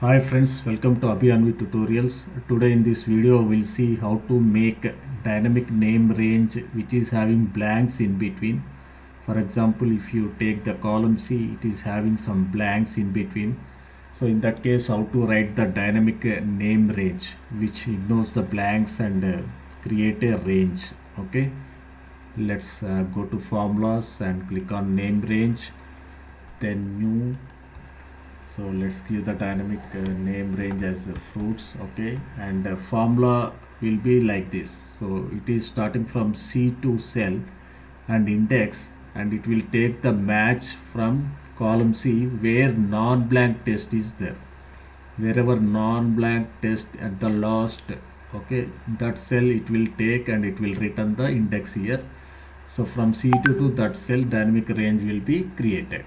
Hi friends, welcome to Abhi Anvi Tutorials. Today in this video we'll see how to make dynamic name range which is having blanks in between. For example, if you take the column C, it is having some blanks in between. So in that case, how to write the dynamic name range which ignores the blanks and create a range. Okay, let's go to formulas and click on name range, then new. So let's give the dynamic name range as fruits. Okay, and formula will be like this. So it is starting from C2 cell and index, and it will take the match from column C where non-blank text is there. Wherever non-blank text at the last, okay, that cell it will take and it will return the index here. So from C2 to that cell, dynamic range will be created.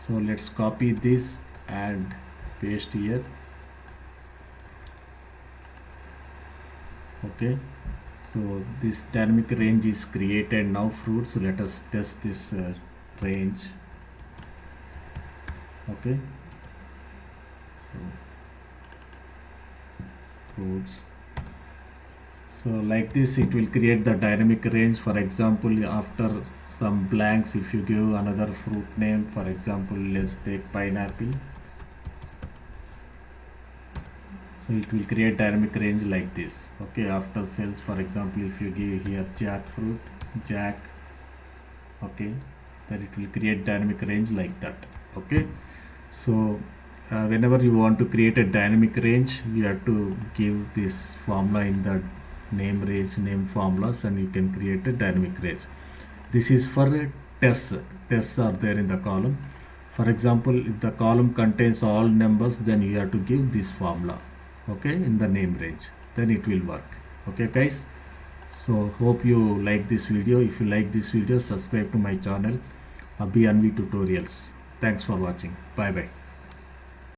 So let's copy this and paste here. Okay, so this dynamic range is created now. Fruits, let us test this range. Okay, so fruits, so like this it will create the dynamic range. For example, after some blanks, if you give another fruit name, for example, let's take pineapple. So it will create dynamic range like this. Okay, after cells, for example, if you give here jackfruit, jack, okay, then it will create dynamic range like that. Okay, so whenever you want to create a dynamic range, you have to give this formula in the name range, name formulas, and you can create a dynamic range. This is for tests. Tests are there in the column. For example, if the column contains all numbers, then you have to give this formula, okay, in the name range, then it will work. Okay guys, so hope you like this video. If you like this video, subscribe to my channel Abhi Anvi Tutorials. Thanks for watching. Bye bye.